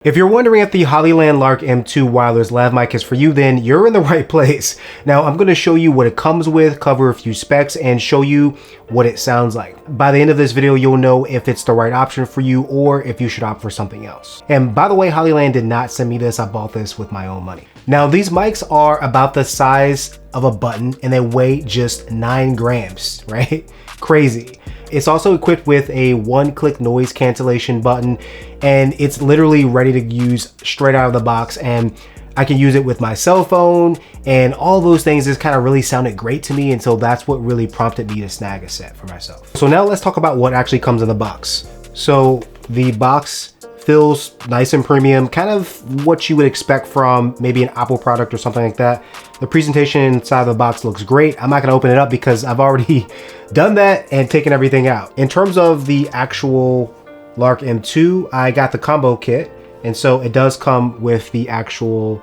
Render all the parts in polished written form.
If you're wondering if the Hollyland LARK M2 wireless lav mic is for you, then you're in the right place. Now I'm going to show you what it comes with, cover a few specs, and show you what it sounds like. By the end of this video, you'll know if it's the right option for you or if you should opt for something else. And by the way, Hollyland did not send me this. I bought this with my own money. Now these mics are about the size of a button and they weigh just 9 grams, right? Crazy. It's also equipped with a one-click noise cancellation button, and it's literally ready to use straight out of the box, and I can use it with my cell phone, and all those things just kind of really sounded great to me, and so that's what really prompted me to snag a set for myself. So now let's talk about what actually comes in the box. So the box feels nice and premium, kind of what you would expect from maybe an Apple product or something like that. The presentation inside of the box looks great. I'm not gonna open it up because I've already done that and taken everything out. In terms of the actual LARK M2, I got the combo kit. And so it does come with the actual,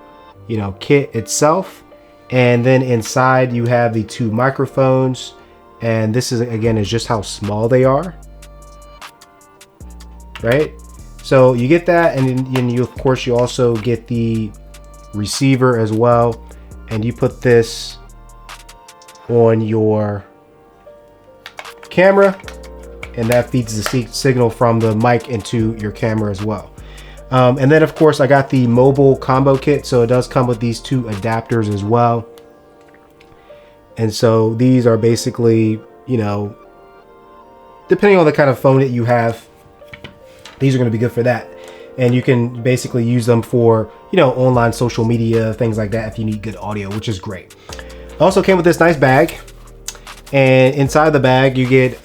kit itself. And then inside you have the 2 microphones. And this is, again, is just how small they are, right? So you get that, and then you, of course, you also get the receiver as well. And you put this on your camera, and that feeds the signal from the mic into your camera as well. And then of course I got the mobile combo kit, so it does come with these 2 adapters as well. And so these are basically, depending on the kind of phone that you have, these are going to be good for that. And you can basically use them for, online social media, things like that, if you need good audio, which is great. Also came with this nice bag, and inside the bag you get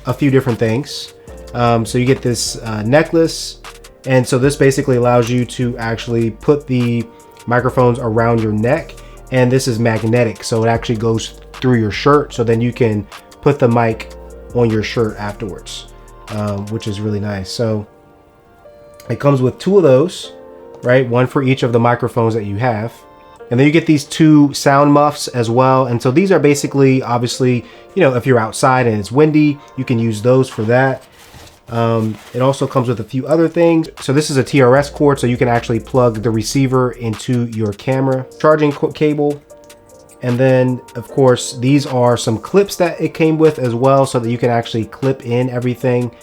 a few different things. So you get this necklace, and so this basically allows you to actually put the microphones around your neck, and this is magnetic, so it actually goes through your shirt, so then you can put the mic on your shirt afterwards, which is really nice. So it comes with 2 of those, right? One for each of the microphones that you have. And then you get these 2 sound muffs as well. And so these are basically, obviously, if you're outside and it's windy, you can use those for that. It also comes with a few other things. So this is a TRS cord, so you can actually plug the receiver into your camera. Charging cable. And then, of course, these are some clips that it came with as well, so that you can actually clip in everything.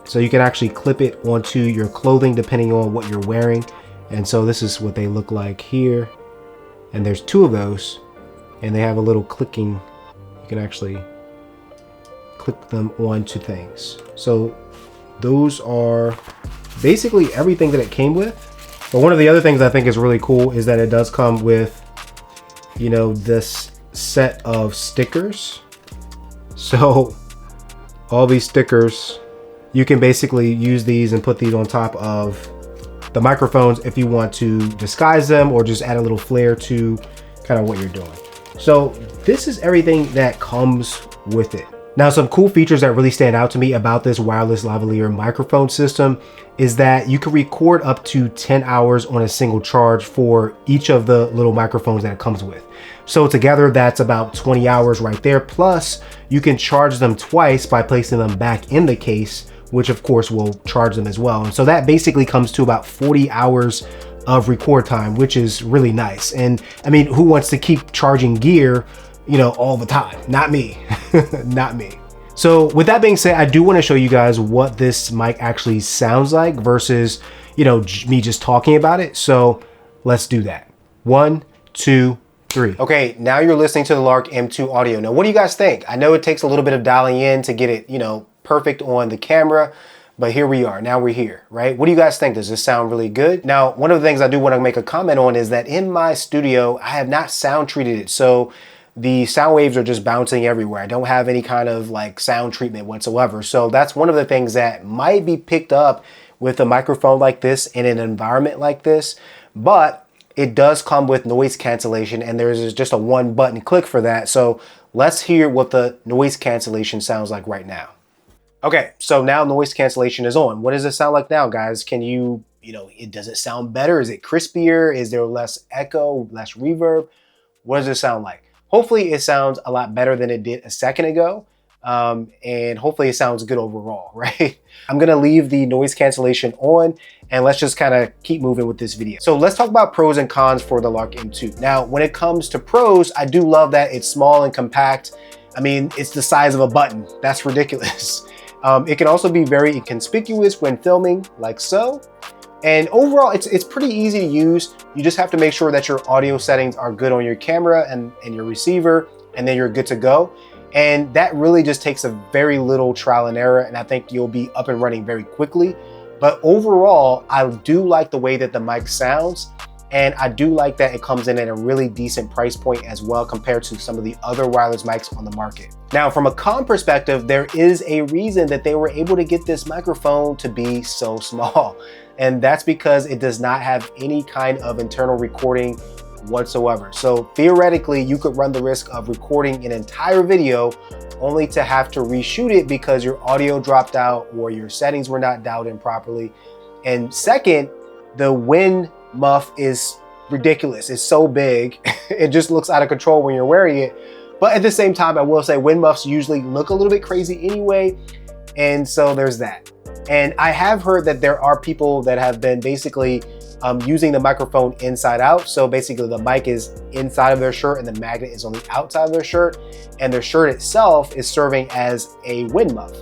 So you can actually clip it onto your clothing depending on what you're wearing. And so this is what they look like here. And there's 2 of those, and they have a little clicking. You can actually click them onto things. So those are basically everything that it came with. But one of the other things I think is really cool is that it does come with, this set of stickers. So all these stickers, you can basically use these and put these on top of the microphones if you want to disguise them or just add a little flair to kind of what you're doing. So this is everything that comes with it. Now, some cool features that really stand out to me about this wireless lavalier microphone system is that you can record up to 10 hours on a single charge for each of the little microphones that it comes with. So together that's about 20 hours right there. Plus you can charge them twice by placing them back in the case, which of course will charge them as well. And so that basically comes to about 40 hours of record time, which is really nice. And I mean, who wants to keep charging gear, all the time? Not me, not me. So with that being said, I do want to show you guys what this mic actually sounds like versus, me just talking about it. So let's do that. 1, 2, 3. Okay, now you're listening to the LARK M2 audio. Now, what do you guys think? I know it takes a little bit of dialing in to get it, perfect on the camera, but here we are. Now we're here, right? What do you guys think? Does this sound really good? Now, one of the things I do want to make a comment on is that in my studio, I have not sound treated it. So the sound waves are just bouncing everywhere. I don't have any kind of sound treatment whatsoever. So that's one of the things that might be picked up with a microphone like this in an environment like this, but it does come with noise cancellation, and there's just a 1-button click for that. So let's hear what the noise cancellation sounds like right now. Okay, so now noise cancellation is on. What does it sound like now, guys? Can you, does it sound better? Is it crispier? Is there less echo, less reverb? What does it sound like? Hopefully it sounds a lot better than it did a second ago. and hopefully it sounds good overall, right? I'm gonna leave the noise cancellation on, and let's just kind of keep moving with this video. So let's talk about pros and cons for the LARK M2. Now, when it comes to pros, I do love that it's small and compact. I mean, it's the size of a button. That's ridiculous. It can also be very inconspicuous when filming, like so. And overall, it's pretty easy to use. You just have to make sure that your audio settings are good on your camera and your receiver, and then you're good to go. And that really just takes a very little trial and error, and I think you'll be up and running very quickly. But overall, I do like the way that the mic sounds, and I do like that it comes in at a really decent price point as well compared to some of the other wireless mics on the market. Now, from a con perspective, there is a reason that they were able to get this microphone to be so small. And that's because it does not have any kind of internal recording whatsoever. So theoretically, you could run the risk of recording an entire video only to have to reshoot it because your audio dropped out or your settings were not dialed in properly. And second, the wind muff is ridiculous. It's so big. It just looks out of control when you're wearing it. But at the same time, I will say wind muffs usually look a little bit crazy anyway. And so there's that. And I have heard that there are people that have been basically using the microphone inside out. So basically the mic is inside of their shirt and the magnet is on the outside of their shirt, and their shirt itself is serving as a wind muff.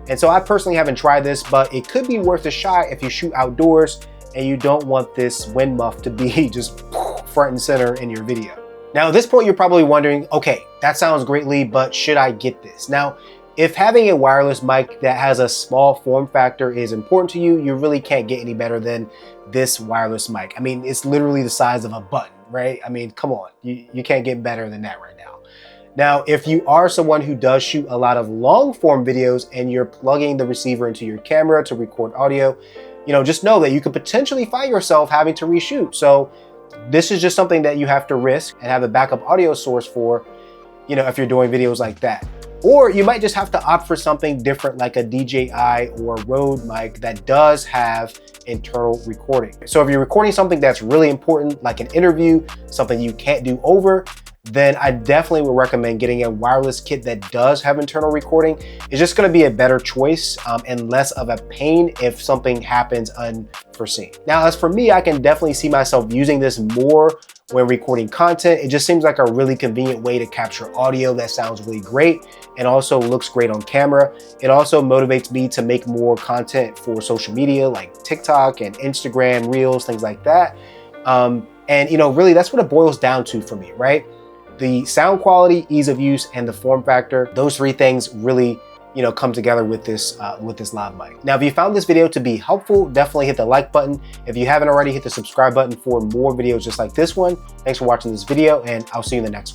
And so I personally haven't tried this, but it could be worth a shot if you shoot outdoors and you don't want this wind muff to be just front and center in your video. Now at this point, you're probably wondering, okay, that sounds greatly, but should I get this? Now, if having a wireless mic that has a small form factor is important to you, you really can't get any better than this wireless mic. I mean, it's literally the size of a button, right? I mean, come on, you can't get better than that right now. Now, if you are someone who does shoot a lot of long form videos and you're plugging the receiver into your camera to record audio, just know that you could potentially find yourself having to reshoot. So this is just something that you have to risk and have a backup audio source for, if you're doing videos like that. Or you might just have to opt for something different like a DJI or Rode mic that does have internal recording. So if you're recording something that's really important, like an interview, something you can't do over, then I definitely would recommend getting a wireless kit that does have internal recording. It's just gonna be a better choice and less of a pain if something happens unforeseen. Now, as for me, I can definitely see myself using this more when recording content. It just seems like a really convenient way to capture audio that sounds really great and also looks great on camera. It also motivates me to make more content for social media like TikTok and Instagram Reels, things like that. And really that's what it boils down to for me, right? The sound quality, ease of use, and the form factor, those three things really come together with this lav mic. Now, if you found this video to be helpful, definitely hit the like button. If you haven't already, hit the subscribe button for more videos just like this one. Thanks for watching this video, and I'll see you in the next one.